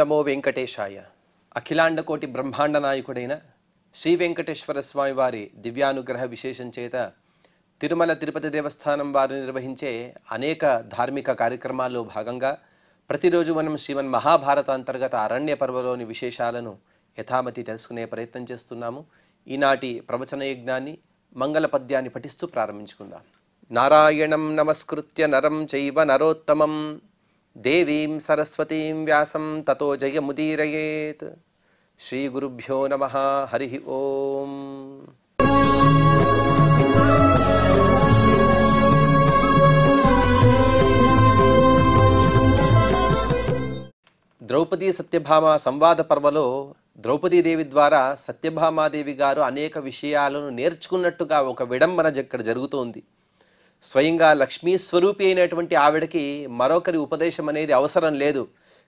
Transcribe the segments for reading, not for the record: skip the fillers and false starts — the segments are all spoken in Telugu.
నమో వెంకటేశాయ. అఖిలాండకోటి బ్రహ్మాండ నాయకుడైన శ్రీ వెంకటేశ్వర స్వామి వారి దివ్యానుగ్రహ విశేషం చేత తిరుమల తిరుపతి దేవస్థానం వారు నిర్వహించే అనేక ధార్మిక కార్యక్రమాల్లో భాగంగా ప్రతిరోజు మనం శ్రీమన్ మహాభారత అంతర్గత అరణ్య పర్వలోని విశేషాలను యథామతి తెలుసుకునే ప్రయత్నం చేస్తున్నాము. ఈనాటి ప్రవచన యజ్ఞాన్ని మంగళ పద్యాన్ని పఠిస్తూ ప్రారంభించుకుందాం. నారాయణం నమస్కృత్య నరం చైవ నరోత్తమం దేవీం సరస్వతీం వ్యాసం తతో జయముదీరయేత్. శ్రీ గురుభ్యో నమః. హరి ఓం. ద్రౌపదీ సత్యభామ సంవాద పర్వలో ద్రౌపదీదేవి ద్వారా సత్యభామాదేవి గారు అనేక విషయాలను నేర్చుకున్నట్టుగా ఒక విడంబన ఇక్కడ జరుగుతోంది. స్వయంగా లక్ష్మీ స్వరూపి అయినటువంటి ఆవిడకి మరొకరి ఉపదేశం అనేది అవసరం లేదు.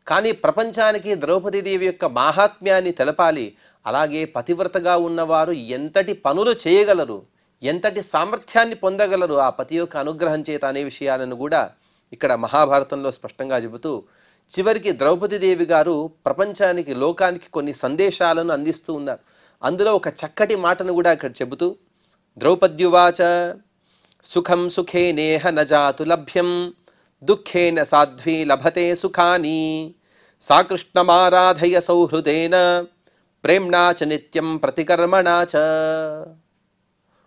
కానీ ప్రపంచానికి ద్రౌపదీదేవి యొక్క మాహాత్మ్యాన్ని తెలపాలి. అలాగే పతివ్రతగా ఉన్నవారు ఎంతటి పనులు చేయగలరు, ఎంతటి సామర్థ్యాన్ని పొందగలరు ఆ పతి యొక్క అనుగ్రహం చేత అనే విషయాలను కూడా ఇక్కడ మహాభారతంలో స్పష్టంగా చెబుతూ చివరికి ద్రౌపదీదేవి గారు ప్రపంచానికి లోకానికి కొన్ని సందేశాలను అందిస్తూ ఉన్నారు. అందులో ఒక చక్కటి మాటను కూడా ఇక్కడ చెబుతూ ద్రౌపద్యువాచ సుఖం సుఖే నేహ నజాతు లభ్యం దుఃఖేన సాధ్వీ లభతే సుఖాని సా కృష్ణమారాధయ సౌహృదేన ప్రేమ్ణా చ నిత్యం ప్రతికర్మణా చ.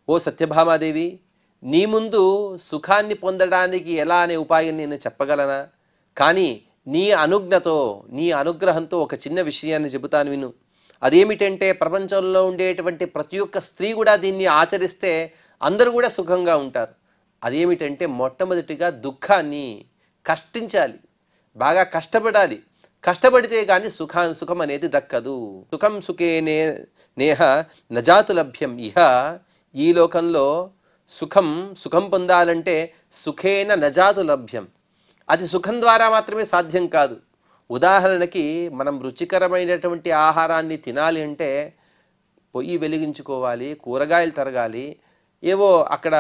ఓ సత్యభామాదేవి, నీ ముందు సుఖాన్ని పొందడానికి ఎలా అనే ఉపాయం నేను చెప్పగలనా? కానీ నీ అనుజ్ఞతో, నీ అనుగ్రహంతో ఒక చిన్న విషయాన్ని చెబుతాను విను. అదేమిటంటే ప్రపంచంలో ఉండేటువంటి ప్రతి ఒక్క స్త్రీ కూడా దీన్ని ఆచరిస్తే అందరూ కూడా సుఖంగా ఉంటారు. అదేమిటంటే మొట్టమొదటిగా దుఃఖాన్ని కష్టించాలి, బాగా కష్టపడాలి. కష్టపడితే కానీ సుఖం అనేది దక్కదు. సుఖం సుఖే నేహ నజాతు లభ్యం ఇహ. ఈ లోకంలో సుఖం పొందాలంటే సుఖేన నజాతు లభ్యం. అది సుఖం ద్వారా మాత్రమే సాధ్యం కాదు. ఉదాహరణకి మనం రుచికరమైనటువంటి ఆహారాన్ని తినాలి అంటే పొయ్యి వెలిగించుకోవాలి, కూరగాయలు తరగాలి, ఏవో అక్కడ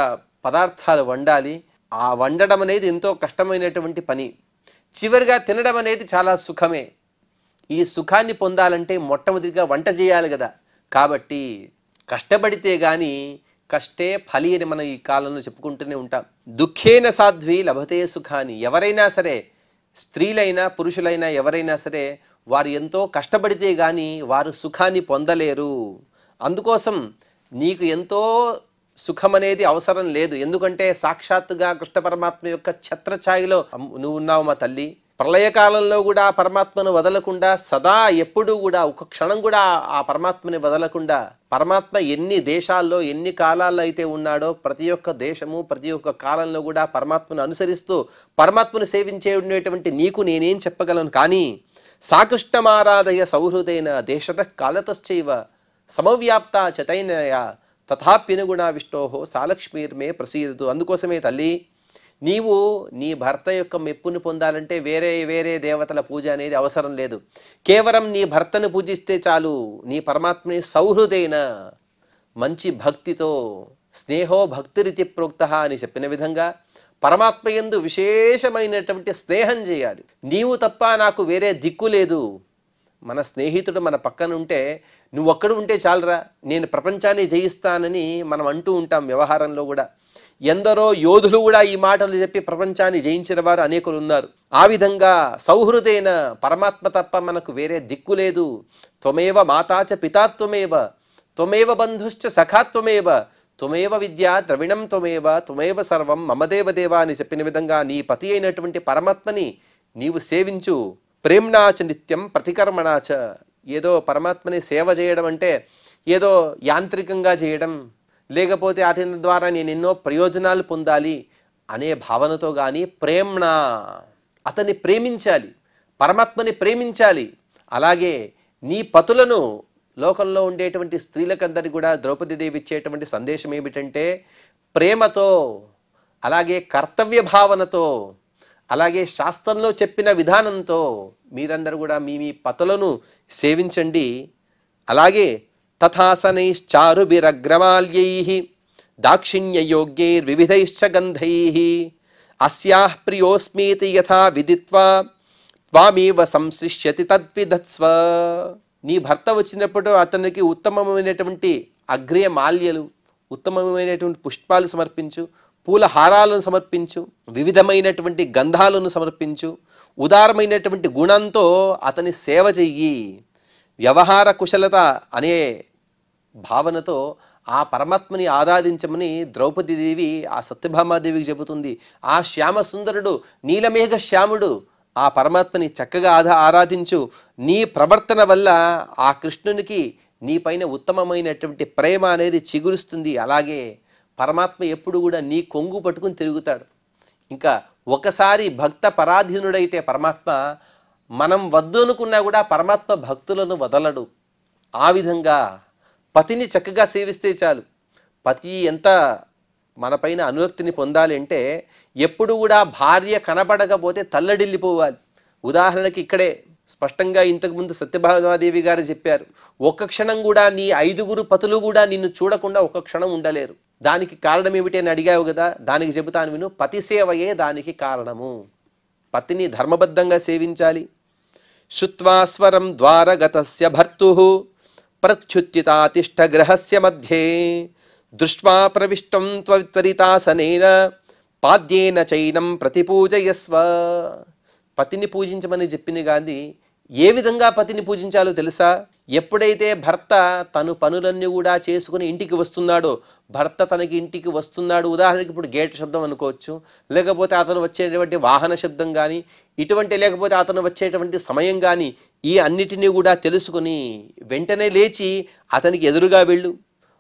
పదార్థాలు వండాలి. ఆ వండడం అనేది ఎంతో కష్టమైనటువంటి పని. చివరిగా తినడం అనేది చాలా సుఖమే. ఈ సుఖాన్ని పొందాలంటే మొట్టమొదటిగా వంట చేయాలి కదా. కాబట్టి కష్టపడితే కానీ కష్టే ఫలి అని మనం ఈ కాలంలో చెప్పుకుంటూనే ఉంటాం. దుఃఖేన సాధ్వి లభతే సుఖాని. ఎవరైనా సరే, స్త్రీలైనా పురుషులైనా ఎవరైనా సరే, వారు ఎంతో కష్టపడితే కానీ వారు సుఖాన్ని పొందలేరు. అందుకోసం నీకు ఎంతో సుఖం అనేది అవసరం లేదు. ఎందుకంటే సాక్షాత్తుగా కృష్ణ పరమాత్మ యొక్క ఛత్రఛాయలో నువ్వు ఉన్నావు మా తల్లి. ప్రళయకాలంలో కూడా పరమాత్మను వదలకుండా సదా ఎప్పుడూ కూడా ఒక క్షణం కూడా ఆ పరమాత్మని వదలకుండా, పరమాత్మ ఎన్ని దేశాల్లో ఎన్ని కాలాల్లో అయితే ఉన్నాడో ప్రతి ఒక్క దేశము ప్రతి ఒక్క కాలంలో కూడా పరమాత్మను అనుసరిస్తూ పరమాత్మను సేవించే ఉండేటువంటి నీకు నేనేం చెప్పగలను? కానీ సాకృష్ణమారాధయ సౌహృదైన దేశత కాలతశ్చైవ సమవ్యాప్త చతైనయ తథాప్యనుగుణ విష్ణోహో సాలక్ష్మీర్మే ప్రసీదతు. అందుకోసమే తల్లి, నీవు నీ భర్త యొక్క మెప్పును పొందాలంటే వేరే వేరే దేవతల పూజ అనేది అవసరం లేదు. కేవలం నీ భర్తను పూజిస్తే చాలు. నీ పరమాత్మని సౌహృదైన మంచి భక్తితో, స్నేహో భక్తిరితి ప్రోక్త అని చెప్పిన విధంగా పరమాత్మ యందు విశేషమైనటువంటి స్నేహం చేయాలి. నీవు తప్ప నాకు వేరే దిక్కు లేదు. మన స్నేహితుడు మన పక్కన ఉంటే నువ్వు ఒక్కడు ఉంటే చాలరా, నేను ప్రపంచాన్ని జయిస్తానని మనం అంటూ ఉంటాం. వ్యవహారంలో కూడా ఎందరో యోధులు కూడా ఈ మాటలు చెప్పి ప్రపంచాన్ని జయించిన వారు అనేకులు ఉన్నారు. ఆ విధంగా సౌహృదైన పరమాత్మ తప్ప మనకు వేరే దిక్కు లేదు. త్వమేవ మాతాచ పితాత్వమేవ త్వమేవ బంధుశ్చ సఖాత్వమేవ త్వమేవ విద్యా ద్రవిణం త్వమేవ సర్వం మమదేవ దేవ అని చెప్పిన విధంగా నీ పతి అయినటువంటి పరమాత్మని నీవు సేవించు. ప్రేమ్ణాచ నిత్యం ప్రతికర్మణాచ. ఏదో పరమాత్మని సేవ చేయడం అంటే ఏదో యాంత్రికంగా చేయడం, లేకపోతే వాటి ద్వారా నేను ఎన్నో ప్రయోజనాలు పొందాలి అనే భావనతో కానీ ప్రేమ్ణ, అతన్ని ప్రేమించాలి, పరమాత్మని ప్రేమించాలి. అలాగే నీ పతులను, లోకంలో ఉండేటువంటి స్త్రీలకందరికీ కూడా ద్రౌపదీదేవి ఇచ్చేటువంటి సందేశం ఏమిటంటే ప్రేమతో, అలాగే కర్తవ్య భావనతో, అలాగే శాస్త్రంలో చెప్పిన విధానంతో మీరందరూ కూడా మీ మీ పతులను సేవించండి. అలాగే తథాసనైశ్చారుభిరగ్రమాల్యైః దాక్షిణ్యయోగ్యైర్వివిధైశ్చ గంధైః అస్యాః ప్రియోస్మీతి యథా విదిత్వా త్వామేవ సంశ్లిష్యతి తద్విధత్స్వ. నీ భర్త వచ్చినప్పుడు అతనికి ఉత్తమమైనటువంటి అగ్రియ మాల్యలు, ఉత్తమమైనటువంటి పుష్పాలు సమర్పించు, పూల హారాలను సమర్పించు, వివిధమైనటువంటి గంధాలను సమర్పించు, ఉదారమైనటువంటి గుణంతో అతని సేవ చెయ్యి. వ్యవహార కుశలత అనే భావనతో ఆ పరమాత్మని ఆరాధించమని ద్రౌపదీదేవి ఆ సత్యభామాదేవికి చెబుతుంది. ఆ శ్యామ సుందరుడు, నీలమేఘ శ్యాముడు ఆ పరమాత్మని చక్కగా ఆరాధించు. నీ ప్రవర్తన వల్ల ఆ కృష్ణునికి నీపైన ఉత్తమమైనటువంటి ప్రేమ అనేది చిగురుస్తుంది. అలాగే పరమాత్మ ఎప్పుడు కూడా నీ కొంగు పట్టుకుని తిరుగుతాడు. ఇంకా ఒకసారి భక్త పరాధీనుడైతే పరమాత్మ, మనం వద్దు అనుకున్నా కూడా పరమాత్మ భక్తులను వదలడు. ఆ విధంగా పతిని చక్కగా సేవిస్తే చాలు. పతి ఎంత మనపైన అనురక్తిని పొందాలి అంటే ఎప్పుడు కూడా భార్య కనబడకపోతే తల్లడిల్లిపోవాలి. ఉదాహరణకి ఇక్కడే స్పష్టంగా ఇంతకుముందు సత్యభామాదేవి గారు చెప్పారు, ఒక్క క్షణం కూడా నీ 5 పతులు కూడా నిన్ను చూడకుండా ఒక్క క్షణం ఉండలేరు. దానికి కారణం ఏమిటి అని అడిగావు కదా, దానికి చెబుతాను విను. పతి సేవయే దానికి కారణము. పతిని ధర్మబద్ధంగా సేవించాలి. శుత్వా స్వరం ద్వారగతస్య భర్తుః ప్రత్యుత్థితాతిష్ఠ గృహస్య మధ్యే దృష్ట్వా ప్రవిష్టం త్వరితాసనేన పాద్యేన చైనం ప్రతిపూజయస్వ. పతిని పూజించమని చెప్పిన గాంధీ ఏ విధంగా పతిని పూజించాలో తెలుసా? ఎప్పుడైతే భర్త తను పనులన్నీ కూడా చేసుకుని ఇంటికి వస్తున్నాడో, భర్త తనకి ఇంటికి వస్తున్నాడు, ఉదాహరణకి ఇప్పుడు గేట్ శబ్దం అనుకోవచ్చు, లేకపోతే అతను వచ్చేటువంటి వాహన శబ్దం కానీ, లేకపోతే అతను వచ్చేటువంటి సమయం కానీ, ఈ అన్నిటినీ కూడా తెలుసుకుని వెంటనే లేచి అతనికి ఎదురుగా వెళ్ళు,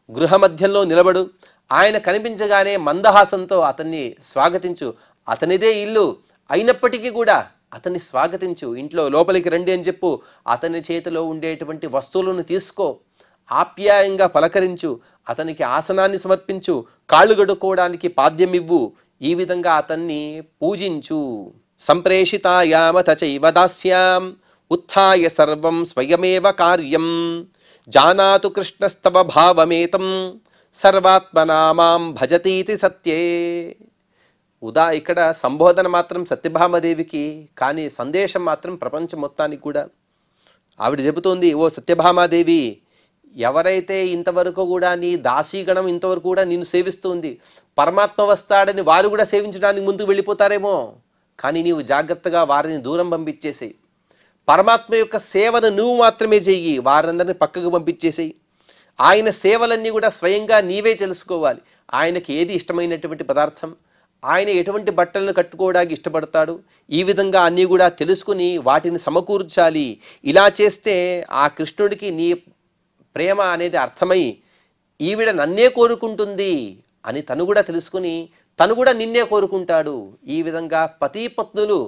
గృహ మధ్యంలో నిలబడు, ఆయన కనిపించగానే మందహాసంతో అతన్ని స్వాగతించు. అతనిదే ఇల్లు అయినప్పటికీ కూడా అతన్ని స్వాగతించు. ఇంట్లో లోపలికి రండి అని చెప్పు. అతని చేతిలో ఉండేటువంటి వస్తువులను తీసుకో, ఆప్యాయంగా పలకరించు, అతనికి ఆసనాన్ని సమర్పించు, కాళ్ళు గడుక్కోవడానికి పాద్యమివ్వు. ఈ విధంగా అతన్ని పూజించు. సంప్రేషితాయామత చైవ దాస్యాం ఉత్థాయ సర్వం స్వయమేవ కార్యం జానాతు కృష్ణస్తవ భావమేతం సర్వాత్మనామాం భజతీతి సత్యే. ఇక్కడ సంబోధన మాత్రం సత్యభామాదేవికి, కానీ సందేశం మాత్రం ప్రపంచం మొత్తానికి కూడా. ఆవిడ చెబుతోంది, ఓ సత్యభామాదేవి, ఎవరైతే ఇంతవరకు కూడా నీ దాసీగణం ఇంతవరకు కూడా నిన్ను సేవిస్తుంది, పరమాత్మ వస్తాడని వారు కూడా సేవించడానికి ముందుకు వెళ్ళిపోతారేమో, కానీ నీవు జాగ్రత్తగా వారిని దూరం పంపించేసేయి. పరమాత్మ యొక్క సేవను నువ్వు మాత్రమే చెయ్యి, వారందరినీ పక్కకు పంపించేసేయి. ఆయన సేవలన్నీ కూడా స్వయంగా నీవే తెలుసుకోవాలి. ఆయనకి ఏది ఇష్టమైనటువంటి పదార్థం, ఆయన ఎటువంటి బట్టలను కట్టుకోవడానికి ఇష్టపడతాడు, ఈ విధంగా అన్నీ కూడా తెలుసుకుని వాటిని సమకూర్చాలి. ఇలా చేస్తే ఆ కృష్ణుడికి నీ ప్రేమ అనేది అర్థమై ఈవిడ నన్నే కోరుకుంటుంది అని తను కూడా తెలుసుకుని తను కూడా నిన్నే కోరుకుంటాడు. ఈ విధంగా పతిపత్నులు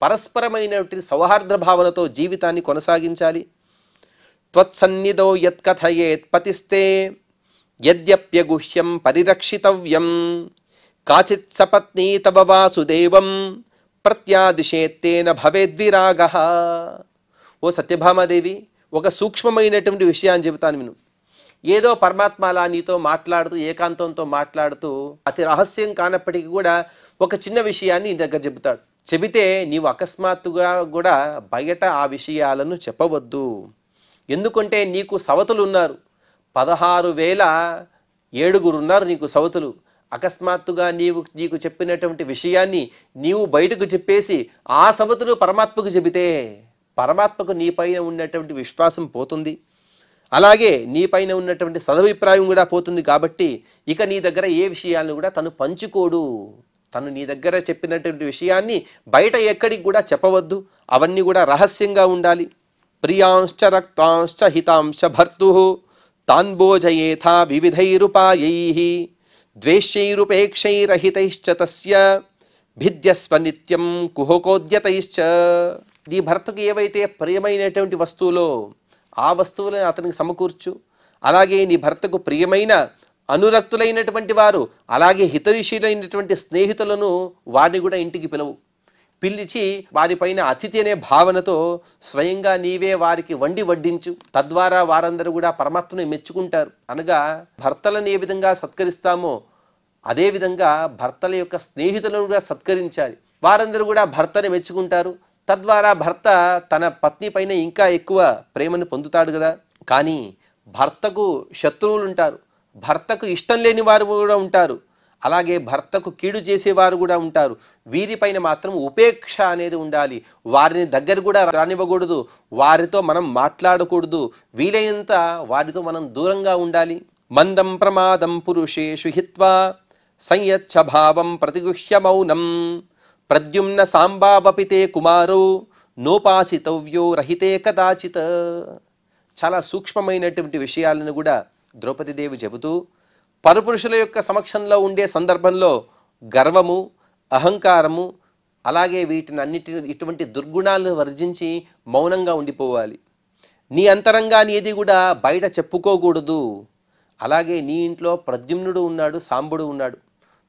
పరస్పరమైనటువంటి సౌహార్ద భావనతో జీవితాన్ని కొనసాగించాలి. త్వత్సన్నిధౌ యత్కథయేత్ పతిస్తే యద్యప్యగుహ్యం పరిరక్షితవ్యం కాచిత్ సపత్నీ తవ వాసుదేవం ప్రత్యాదిశేత్తేన భవేద్విరాగః. ఓ సత్యభామాదేవి, ఒక సూక్ష్మమైనటువంటి విషయాన్ని చెబుతాను విను. ఏదో పరమాత్మ అలా నీతో మాట్లాడుతూ, ఏకాంతంతో మాట్లాడుతూ, అతి రహస్యం కానప్పటికీ కూడా ఒక చిన్న విషయాన్ని నీ దగ్గర చెబుతాడు. చెబితే నీవు అకస్మాత్తుగా కూడా బయట ఆ విషయాలను చెప్పవద్దు. ఎందుకంటే నీకు సవతులు ఉన్నారు, 16,007 ఉన్నారు నీకు సవతులు. అకస్మాత్తుగా నీకు చెప్పినటువంటి విషయాన్ని నీవు బయటకు చెప్పేసి ఆ సవతులు పరమాత్మకు చెబితే పరమాత్మకు నీపైన ఉన్నటువంటి విశ్వాసం పోతుంది, అలాగే నీపైన ఉన్నటువంటి సదభిప్రాయం కూడా పోతుంది. కాబట్టి ఇక నీ దగ్గర ఏ విషయాలను కూడా తను పంచుకోడు. తను నీ దగ్గర చెప్పినటువంటి విషయాన్ని బయట ఎక్కడికి కూడా చెప్పవద్దు, అవన్నీ కూడా రహస్యంగా ఉండాలి. ప్రియాంశ్చ రక్తాంశ్చ హితాంశ్చ భర్తుః తాన్ భోజయేథా వివిధైరుపాయైః ద్వేషైరుపేక్షైరహితైశ్చ తస్య భిద్యస్వ నిత్యం కుహకోద్యతైశ్చ. నీ భర్తకు ఏవైతే ప్రియమైనటువంటి వస్తువులో ఆ వస్తువులను అతనికి సమకూర్చు. అలాగే నీ భర్తకు ప్రియమైన అనురక్తులైనటువంటి వారు, అలాగే హితైషులైనటువంటి స్నేహితులను వారిని కూడా ఇంటికి పిలువు. పిలిచి వారిపైన అతిథి అనే భావనతో స్వయంగా నీవే వారికి వండి వడ్డించు. తద్వారా వారందరూ కూడా పరమాత్మని మెచ్చుకుంటారు. అనగా భర్తలను ఏ విధంగా సత్కరిస్తామో అదేవిధంగా భర్తల యొక్క స్నేహితులను కూడా సత్కరించాలి. వారందరూ కూడా భర్తని మెచ్చుకుంటారు, తద్వారా భర్త తన పత్ని పైన ఇంకా ఎక్కువ ప్రేమను పొందుతాడు కదా. కానీ భర్తకు శత్రువులు ఉంటారు, భర్తకు ఇష్టం లేని వారు కూడా ఉంటారు, అలాగే భర్తకు కీడు చేసేవారు కూడా ఉంటారు. వీరిపైన మాత్రం ఉపేక్ష అనేది ఉండాలి. వారిని దగ్గర కూడా రానివ్వకూడదు, వారితో మనం మాట్లాడకూడదు, వీలైనంత వారితో మనం దూరంగా ఉండాలి. మందం ప్రమాదం పురుషేషు హిత్వా సంయచ్చ భావం ప్రతిగుహ్య మౌనం ప్రద్యుమ్న సాంబావపితే కుమారో నోపాసితవ్యో రహితే కదాచిత్. చాలా సూక్ష్మమైనటువంటి విషయాలను కూడా ద్రౌపదీదేవి చెబుతూ, పరపురుషుల యొక్క సమక్షంలో ఉండే సందర్భంలో గర్వము, అహంకారము, అలాగే వీటిని ఇటువంటి దుర్గుణాలను వర్జించి మౌనంగా ఉండిపోవాలి. నీ అంతరంగాన్ని ఏది కూడా బయట చెప్పుకోకూడదు. అలాగే నీ ఇంట్లో ప్రద్యుమ్నుడు ఉన్నాడు, సాంబుడు ఉన్నాడు.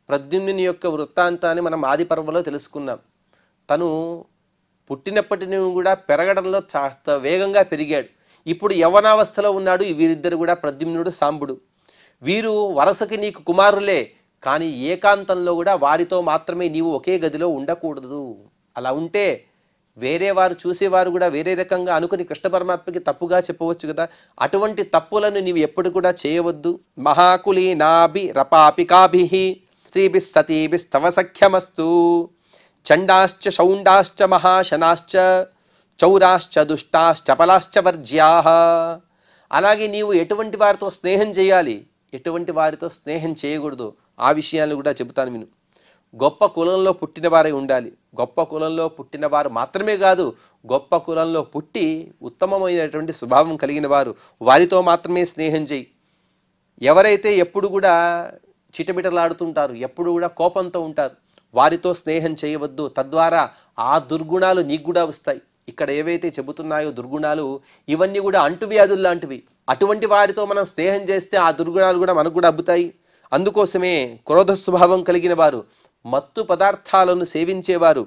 ప్రద్యుమ్నుని యొక్క వృత్తాంతాన్ని మనం ఆది పర్వంలో తెలుసుకున్నాం. తను పుట్టినప్పటి నుండి కూడా పెరగడంలో కాస్త వేగంగా పెరిగాడు. ఇప్పుడు యవ్వనావస్థలో ఉన్నాడు. వీరిద్దరు కూడా ప్రద్యుమ్నుడు, సాంబుడు. వీరు వరసకి నీకు కుమారులే, కానీ ఏకాంతంలో కూడా వారితో మాత్రమే నీవు ఒకే గదిలో ఉండకూడదు. అలా ఉంటే వేరే వారు చూసేవారు కూడా వేరే రకంగా అనుకుని కృష్ణ పరమాత్మకి తప్పుగా చెప్పవచ్చు కదా. అటువంటి తప్పులను నీవు ఎప్పుడు కూడా చేయవద్దు. మహాకులీనాభి రపాపికాభిః స్త్రీభిః సతీభిస్తవ సఖ్యమస్తు చండాశ్చ శౌండాశ్చ మహాశనాశ్చ చౌరాశ్చ దుష్టాశ్చ చపలాశ్చ వర్జ్యాః. అలాగే నీవు ఎటువంటి వారితో స్నేహం చేయాలి, ఎటువంటి వారితో స్నేహం చేయకూడదు, ఆ విషయాలు కూడా చెబుతాను విను. గొప్ప కులంలో పుట్టిన వారై ఉండాలి. గొప్ప కులంలో పుట్టిన వారు మాత్రమే కాదు, గొప్ప కులంలో పుట్టి ఉత్తమమైనటువంటి స్వభావం కలిగిన వారు, వారితో మాత్రమే స్నేహం చేయి. ఎవరైతే ఎప్పుడు కూడా చిటమిటలాడుతుంటారు, ఎప్పుడు కూడా కోపంతో ఉంటారు, వారితో స్నేహం చేయవద్దు. తద్వారా ఆ దుర్గుణాలు నీకు కూడా వస్తాయి. ఇక్కడ ఏవైతే చెబుతున్నాయో దుర్గుణాలు, ఇవన్నీ కూడా అంటువ్యాధులు లాంటివి. అటువంటి వారితో మనం స్నేహం చేస్తే ఆ దుర్గుణాలు కూడా మనకు కూడా అబ్బుతాయి. అందుకోసమే క్రోధ స్వభావం కలిగిన వారు, మత్తు పదార్థాలను సేవించేవారు,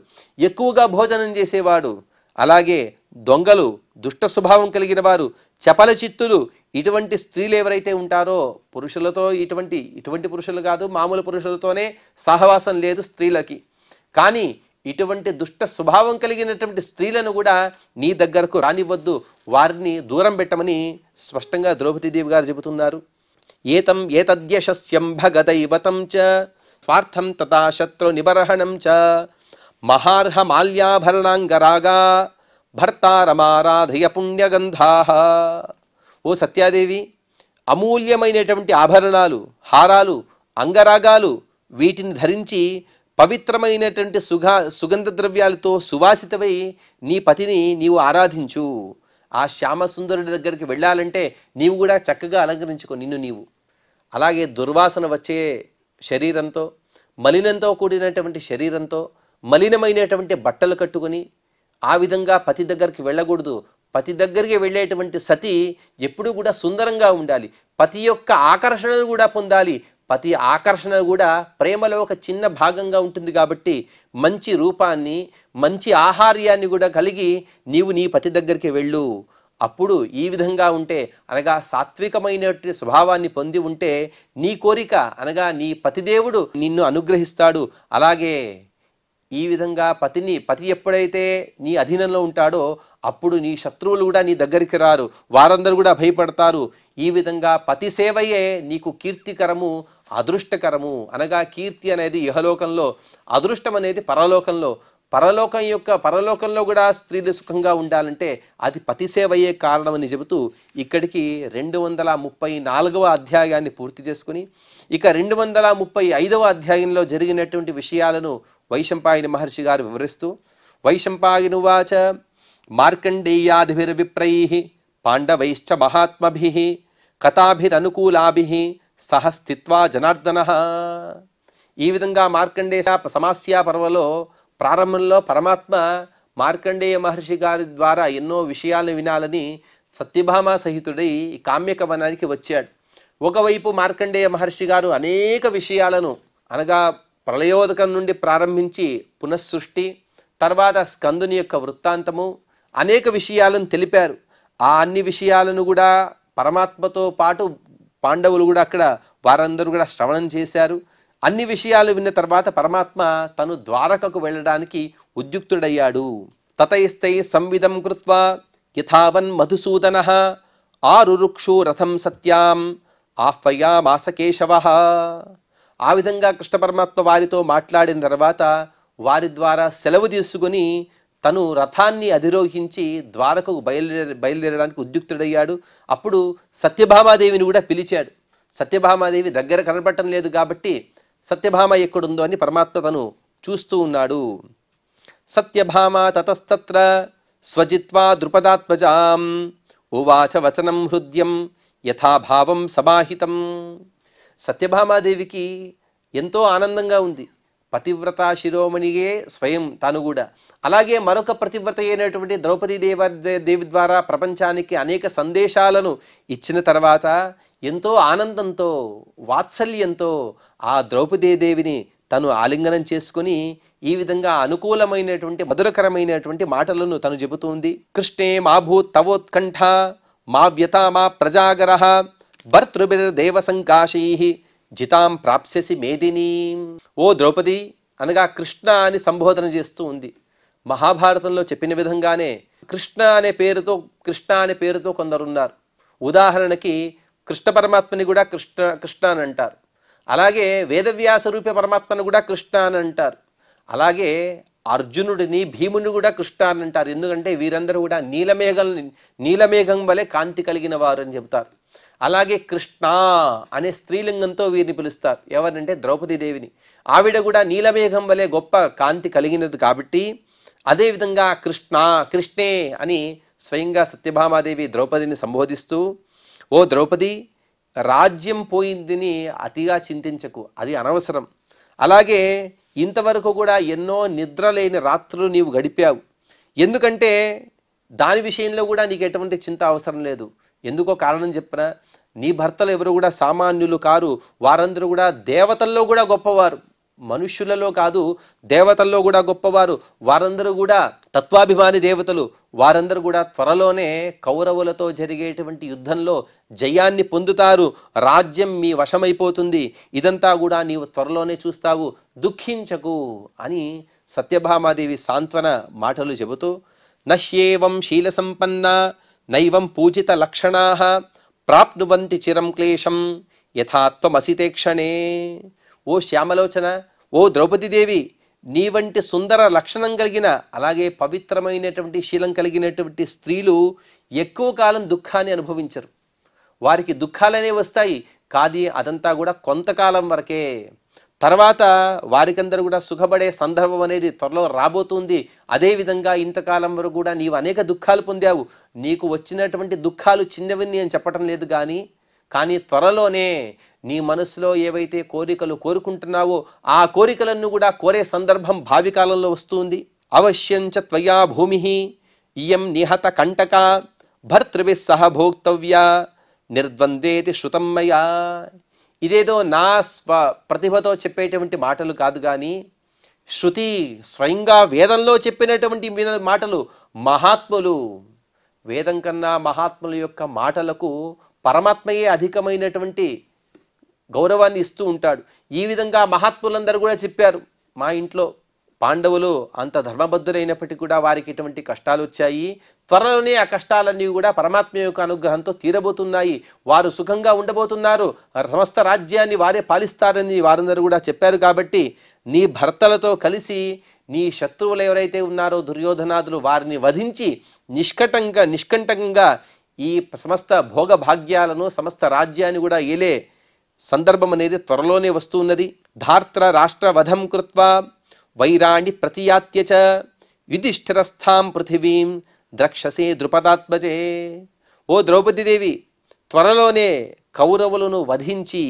ఎక్కువగా భోజనం చేసేవాడు, అలాగే దొంగలు, దుష్ట స్వభావం కలిగిన వారు, చపల చిత్తులు, ఇటువంటి స్త్రీలు ఎవరైతే ఉంటారో, పురుషులతో ఇటువంటి పురుషులు కాదు, మామూలు పురుషులతోనే సహవాసం లేదు స్త్రీలకి. కానీ ఇటువంటి దుష్ట స్వభావం కలిగినటువంటి స్త్రీలను కూడా నీ దగ్గరకు రానివ్వద్దు, వారిని దూరం పెట్టమని స్పష్టంగా ద్రౌపదీదేవి గారు చెబుతున్నారు. ఏతం ఏతద్యశస్యం భగదైవతం చ స్వార్థం తథా శత్రు నిబర్హణం చ మహార్హ మాల్యాభరణాంగరాగా భర్తారమారాధయ పుణ్యగంధాః. ఓ సత్యాదేవి, అమూల్యమైనటువంటి ఆభరణాలు, హారాలు, అంగరాగాలు, వీటిని ధరించి పవిత్రమైనటువంటి సుగంధ ద్రవ్యాలతో సువాసితమై నీ పతిని నీవు ఆరాధించు. ఆ శ్యామసుందరుడి దగ్గరికి వెళ్ళాలంటే నీవు కూడా చక్కగా అలంకరించుకో నిన్ను నీవు. అలాగే దుర్వాసన వచ్చే శరీరంతో, మలినంతో కూడినటువంటి శరీరంతో, మలినమైనటువంటి బట్టలు కట్టుకొని ఆ విధంగా పతి దగ్గరికి వెళ్ళకూడదు. పతి దగ్గరికి వెళ్ళేటువంటి సతి ఎప్పుడూ కూడా సుందరంగా ఉండాలి. పతి యొక్క ఆకర్షణను కూడా పొందాలి. పతి ఆకర్షణ కూడా ప్రేమలో ఒక చిన్న భాగంగా ఉంటుంది కాబట్టి మంచి రూపాన్ని, మంచి ఆహార్యాన్ని కూడా కలిగి నీవు నీ పతి దగ్గరికి వెళ్ళు. అప్పుడు ఈ విధంగా ఉంటే, అనగా సాత్వికమైనటువంటి స్వభావాన్ని పొంది ఉంటే నీ కోరిక, అనగా నీ పతిదేవుడు నిన్ను అనుగ్రహిస్తాడు. అలాగే ఈ విధంగా పతి ఎప్పుడైతే నీ అధీనంలో ఉంటాడో అప్పుడు నీ శత్రువులు కూడా నీ దగ్గరికి రారు, వారందరూ కూడా భయపడతారు. ఈ విధంగా పతి సేవయే నీకు కీర్తికరము, అదృష్టకరము. అనగా కీర్తి అనేది ఇహలోకంలో, అదృష్టం అనేది పరలోకంలో. పరలోకంలో కూడా స్త్రీలు సుఖంగా ఉండాలంటే అది పతి సేవయే కారణమని చెబుతూ ఇక్కడికి 234వ అధ్యాయాన్ని పూర్తి చేసుకుని, ఇక 235వ అధ్యాయంలో జరిగినటువంటి విషయాలను వైశంపాయన మహర్షి గారు వివరిస్తూ, వైశంపాయనువాచ మార్కండేయాదిభిర్విప్రైః పాండవైశ్చ మహాత్మభిః కథాభిరనుకూలాభిః సహ స్థిత్వా జనార్దనః. ఈ విధంగా మార్కండేయ సమాస్యా పర్వలో ప్రారంభంలో పరమాత్మ మార్కండేయ మహర్షి గారి ద్వారా ఎన్నో విషయాలను వినాలని సత్యభామ సహితుడై కామ్యక వనానికి వచ్చాడు. ఒకవైపు మార్కండేయ మహర్షి గారు అనేక విషయాలను, అనగా ప్రళయోదకం నుండి ప్రారంభించి పునఃసృష్టి, తర్వాత స్కందుని యొక్క వృత్తాంతము, అనేక విషయాలను తెలిపారు. ఆ అన్ని విషయాలను కూడా పరమాత్మతో పాటు పాండవులు కూడా అక్కడ వారందరూ కూడా శ్రవణం చేశారు. అన్ని విషయాలు విన్న తర్వాత పరమాత్మ తను ద్వారకకు వెళ్ళడానికి ఉద్యుక్తుడయ్యాడు. తతైస్తై సంవిదం కృత్వా యథావన్ మధుసూదనః ఆరురుక్షు రథం సత్యాం ఆహ్వయామాస కేశవః. ఆ విధంగా కృష్ణ పరమాత్మ వారితో మాట్లాడిన తర్వాత వారి ద్వారా సెలవు తీసుకుని తను రథాన్ని అధిరోహించి ద్వారకకు బయలుదేరడానికి ఉద్యుక్తుడయ్యాడు. అప్పుడు సత్యభామాదేవిని కూడా పిలిచాడు. సత్యభామాదేవి దగ్గర కనపడటం లేదు కాబట్టి సత్యభామ ఎక్కడుందో అని పరమాత్మ తను చూస్తూ ఉన్నాడు. సత్యభామ తతస్తత్ర స్వజిత్వా ద్రుపదాత్మజాం ఉవాచ వచనం హృద్యం యథాభావం సమాహితం. సత్యభామాదేవికి ఎంతో ఆనందంగా ఉంది. పతివ్రత శిరోమణియే స్వయం తాను కూడా. అలాగే మరొక ప్రతివ్రత అయినటువంటి ద్రౌపదీ దేవి ద్వారా ప్రపంచానికి అనేక సందేశాలను ఇచ్చిన తర్వాత ఎంతో ఆనందంతో వాత్సల్యంతో ఆ ద్రౌపదీదేవిని తను ఆలింగనం చేసుకుని ఈ విధంగా అనుకూలమైనటువంటి మధురకరమైనటువంటి మాటలను తను చెబుతుంది. కృష్ణే మాభూత్ తవోత్కంఠ మా వ్యతా మా ప్రజాగరః భర్తృభిర్దేవ సంకాశైః జితాం ప్రాప్స్యసి మేదిని. ఓ ద్రౌపది అనగా కృష్ణ అని సంబోధన చేస్తూ ఉంది. మహాభారతంలో చెప్పిన విధంగానే కృష్ణ అనే పేరుతో కొందరున్నారు. ఉదాహరణకి కృష్ణ పరమాత్మని కూడా కృష్ణ అని అంటారు. అలాగే వేదవ్యాస రూప పరమాత్మను కూడా కృష్ణ అని అంటారు. అలాగే అర్జునుడిని భీముని కూడా కృష్ణ అని అంటారు. ఎందుకంటే వీరందరూ కూడా నీలమేఘం వలె కాంతి కలిగిన వారు అని చెబుతారు. అలాగే కృష్ణ అనే స్త్రీలింగంతో వీరిని పిలుస్తారు. ఎవరంటే ద్రౌపదీదేవిని. ఆవిడ కూడా నీలమేఘం వలె గొప్ప కాంతి కలిగినది కాబట్టి అదేవిధంగా కృష్ణే అని స్వయంగా సత్యభామాదేవి ద్రౌపదిని సంబోధిస్తూ, ఓ ద్రౌపది, రాజ్యం పోయిందని అతిగా చింతించకు, అది అనవసరం. అలాగే ఇంతవరకు కూడా ఎన్నో నిద్రలేని రాత్రులు నీవు గడిపావు. ఎందుకంటే దాని విషయంలో కూడా నీకు ఎటువంటి చింత అవసరం లేదు. ఎందుకో కారణం చెప్పిన, నీ భర్తలు ఎవరు కూడా సామాన్యులు కారు. వారందరూ కూడా దేవతల్లో కూడా గొప్పవారు. మనుష్యులలో కాదు, దేవతల్లో కూడా గొప్పవారు. వారందరూ కూడా తత్వాభిమాని దేవతలు. వారందరూ కూడా త్వరలోనే కౌరవులతో జరిగేటువంటి యుద్ధంలో జయాన్ని పొందుతారు. రాజ్యం మీ వశమైపోతుంది. ఇదంతా కూడా నీవు త్వరలోనే చూస్తావు, దుఃఖించకు అని సత్యభామాదేవి సాంత్వన మాటలు చెబుతూ, నహ్యేవం శీల సంపన్న నైవం పూజిత లక్షణాః ప్రాప్నువంతి చిరం క్లేశం యథాత్వమసితే క్షణే. ఓ శ్యామలోచన, ఓ ద్రౌపదీదేవి, నీ వంటి సుందర లక్షణం కలిగిన అలాగే పవిత్రమైనటువంటి శీలం కలిగినటువంటి స్త్రీలు ఎక్కువ కాలం దుఃఖాన్ని అనుభవించరు. వారికి దుఃఖాలనే వస్తాయి, కాదు అదంతా కూడా కొంతకాలం వరకే. తర్వాత వారికందరూ కూడా సుఖపడే సందర్భం అనేది త్వరలో రాబోతుంది. అదేవిధంగా ఇంతకాలం వరకు కూడా నీవు అనేక దుఃఖాలు పొందావు. నీకు వచ్చినటువంటి దుఃఖాలు చిన్నవని అని చెప్పటం లేదు, కానీ త్వరలోనే నీ మనసులో ఏవైతే కోరికలు కోరుకుంటున్నావో ఆ కోరికలను కూడా కోరే సందర్భం భావి కాలంలో వస్తుంది. అవశ్యంచ త్వయా భూమి ఇయం నిహత కంటక భర్తృభిః సహ భోక్తవ్య నిర్ద్వంద్వేతి శృతం మయా. ఇదేదో నా ప్రతిభతో చెప్పేటువంటి మాటలు కాదు, కానీ శృతి స్వయంగా వేదంలో చెప్పినటువంటి మాటలు. మహాత్ములు, వేదం కన్నా మహాత్ముల యొక్క మాటలకు పరమాత్మయే అధికమైనటువంటి గౌరవాన్ని ఇస్తూ ఉంటాడు. ఈ విధంగా మహాత్ములందరూ కూడా చెప్పారు. మా ఇంట్లో పాండవులు అంత ధర్మబద్ధులైనప్పటికీ కూడా వారికి ఎటువంటి కష్టాలు వచ్చాయి. త్వరలోనే ఆ కష్టాలన్నీ కూడా పరమాత్మ యొక్క అనుగ్రహంతో తీరబోతున్నాయి. వారు సుఖంగా ఉండబోతున్నారు. సమస్త రాజ్యాన్ని వారే పాలిస్తారని వారందరూ కూడా చెప్పారు. కాబట్టి నీ భర్తలతో కలిసి నీ శత్రువులు ఎవరైతే ఉన్నారో దుర్యోధనాదులు, వారిని వధించి నిష్కంటకంగా ఈ సమస్త భోగ భాగ్యాలను సమస్త రాజ్యాన్ని కూడా ఏలే సందర్భం అనేది త్వరలోనే వస్తున్నది. ధార్త్ర రాష్ట్ర వధం కృత్వా వైరాణి ప్రతియాత్య చ యుధిష్ఠిరస్థాం పృథివీం ద్రక్షసే ద్రుపదాత్మజే. ఓ ద్రౌపదీదేవి, త్వరలోనే కౌరవులను వధించి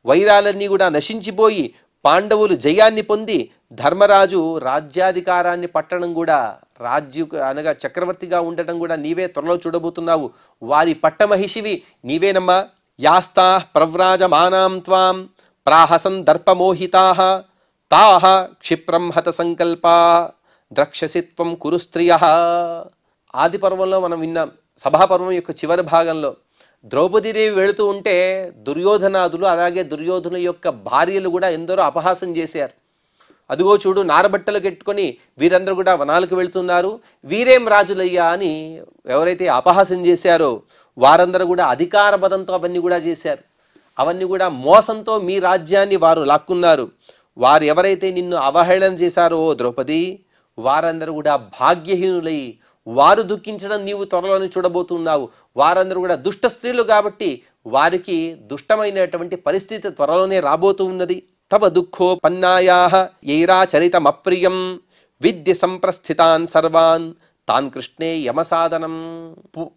వైరాలన్నీ కూడా నశించిపోయి పాండవులు జయాన్ని పొంది ధర్మరాజు రాజ్యాధికారాన్ని పట్టడం కూడా అనగా చక్రవర్తిగా ఉండటం కూడా నీవే త్వరలో చూడబోతున్నావు. వారి పట్టమహిషివి నీవేనమ్మా. యాస్తా ప్రవ్రాజమానాం త్వాం ప్రాహసన్ దర్పమోహితాః తాః క్షిప్రం హత సంకల్పా ద్రక్షసి త్వం కురు స్త్రియః. ఆది పర్వంలో మనం విన్నాం. సభాపర్వం యొక్క చివరి భాగంలో ద్రౌపదీదేవి వెళుతూ ఉంటే దుర్యోధనాదులు అలాగే దుర్యోధన యొక్క భార్యలు కూడా ఎందరో అపహాసం చేశారు. అదిగో చూడు నారబట్టలు కట్టుకొని వీరందరూ కూడా వనాలకు వెళ్తున్నారు, వీరేం రాజులయ్యా అని ఎవరైతే అపహాసం చేశారో వారందరూ కూడా అధికార బదంతో అవన్నీ కూడా చేశారు. అవన్నీ కూడా మోసంతో మీ రాజ్యాన్ని వారు లాక్కున్నారు. వారు ఎవరైతే నిన్ను అవహేళన చేశారో ద్రౌపది, వారందరూ కూడా భాగ్యహీనులై వారు దుఃఖించడం నీవు త్వరలోనే చూడబోతున్నావు. వారందరూ కూడా దుష్ట స్త్రీలు కాబట్టి వారికి దుష్టమైనటువంటి పరిస్థితి త్వరలోనే రాబోతూ ఉన్నది. తవ దుఃఖోపన్నాయాః యైరాచరితమప్రియం విద్య సంప్రస్థితాన్ సర్వాన్ తాన్ కృష్ణే యమసాధనం.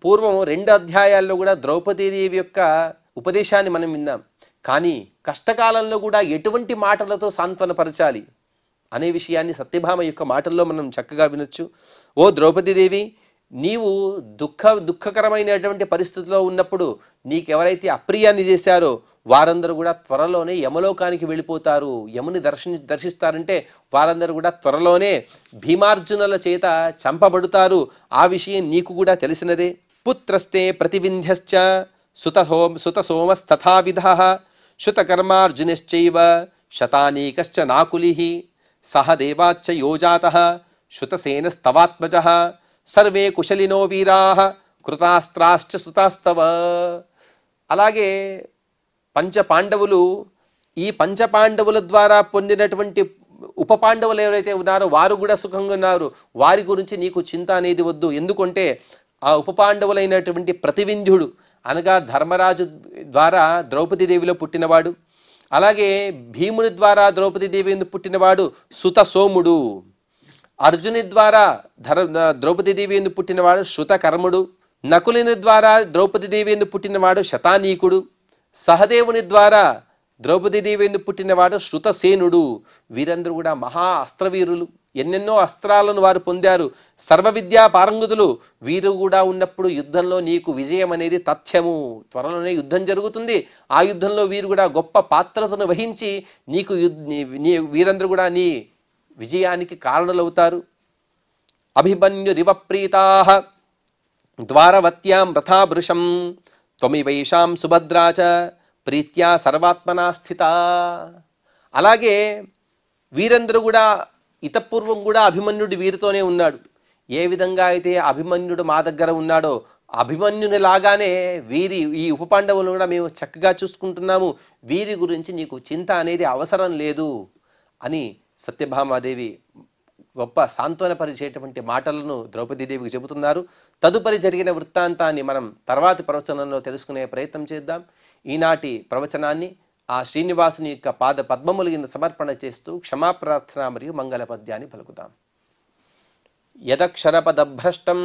పూర్వం 2 అధ్యాయాల్లో కూడా ద్రౌపదీదేవి యొక్క ఉపదేశాన్ని మనం విన్నాం. కానీ కష్టకాలంలో కూడా ఎటువంటి మాటలతో సాంత్వనపరచాలి అనే విషయాన్ని సత్యభామ యొక్క మాటల్లో మనం చక్కగా వినొచ్చు. ఓ ద్రౌపదీదేవి, నీవు దుఃఖకరమైనటువంటి పరిస్థితిలో ఉన్నప్పుడు నీకెవరైతే అప్రియాన్ని చేశారో వారందరూ కూడా త్వరలోనే యమలోకానికి వెళ్ళిపోతారు. యముని దర్శిస్తారంటే వారందరూ కూడా త్వరలోనే భీమార్జునుల చేత చంపబడుతారు. ఆ విషయం నీకు కూడా తెలిసినదే. పుత్రస్తే ప్రతివింధ్యశ్చ సుత సోమస్తథావిధః శుతకర్మార్జునశ్చైవ శతానీకశ్చ నాకులిః సహ దేవాచ్చ యోజాతః శుతసేనస్తవాత్మజః సర్వే కుశలినో వీరాః కృతాస్త్రాశ్చ సుతాస్తవ. అలాగే పంచపాండవులు, ఈ పంచపాండవుల ద్వారా పొందినటువంటి ఉప పాండవులు ఎవరైతే ఉన్నారో వారు కూడా సుఖంగా ఉన్నారు. వారి గురించి నీకు చింత అనేది వద్దు. ఎందుకంటే ఆ ఉప పాండవులైనటువంటి ప్రతివింధ్యుడు అనగా ధర్మరాజు ద్వారా ద్రౌపదీదేవిలో పుట్టినవాడు, అలాగే భీముని ద్వారా ద్రౌపదీదేవి పుట్టినవాడు సుత సోముడు, అర్జుని ద్వారా ద్రౌపదీదేవి ఎందుకు పుట్టినవాడు శృతకర్ముడు, నకులుని ద్వారా ద్రౌపదీదేవి ఎందుకు పుట్టినవాడు శతానీకుడు, సహదేవుని ద్వారా ద్రౌపదీదేవి ఎందుకు పుట్టినవాడు శృతసేనుడు. వీరందరూ కూడా మహా అస్త్రవీరులు, ఎన్నెన్నో అస్త్రాలను వారు పొందారు, సర్వ విద్యా పారంగతులు. వీరు కూడా ఉన్నప్పుడు యుద్ధంలో నీకు విజయం అనేది తథ్యము. త్వరలోనే యుద్ధం జరుగుతుంది. ఆ యుద్ధంలో వీరు కూడా గొప్ప పాత్రతను వహించి నీకు వీరందరూ కూడా నీ విజయానికి కారణలవుతారు. అభిమన్యురివ ప్రీతాః ద్వారవత్యాం రథాభృశం త్వమివైషాం సుభద్రా చ ప్రీత్యా సర్వాత్మనా స్థిత. అలాగే వీరందరూ కూడా ఇతపూర్వం కూడా అభిమన్యుడు వీరితోనే ఉన్నాడు. ఏ విధంగా అయితే అభిమన్యుడు మా దగ్గర ఉన్నాడో అభిమన్యుని లాగానే ఈ ఉప పాండవులను కూడా మేము చక్కగా చూసుకుంటున్నాము. వీరి గురించి నీకు చింత అనేది అవసరం లేదు అని సత్యభామాదేవి గొప్ప సాంత్వనపరిచేటువంటి మాటలను ద్రౌపదీదేవికి చెబుతున్నారు. తదుపరి జరిగిన వృత్తాంతాన్ని మనం తర్వాతి ప్రవచనంలో తెలుసుకునే ప్రయత్నం చేద్దాం. ఈనాటి ప్రవచనాన్ని ఆ శ్రీనివాసుని యొక్క పాద పద్మముల కింద సమర్పణ చేస్తూ క్షమాప్రార్థన మరియు మంగళ పద్యాన్ని పలుకుదాం. యదక్షరపదభ్రష్టం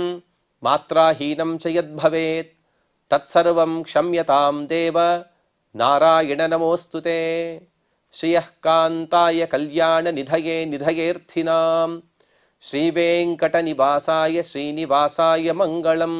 మాత్రాహీనం చ యద్భవేత్ తత్సర్వం క్షమ్యతాం దేవ నారాయణ నమోస్తుతే. శ్రియః కాంతాయ కళ్యాణ నిధయే నిధయేర్థినాం శ్రీవేంకట నివాసాయ శ్రీనివాసాయ మంగళం.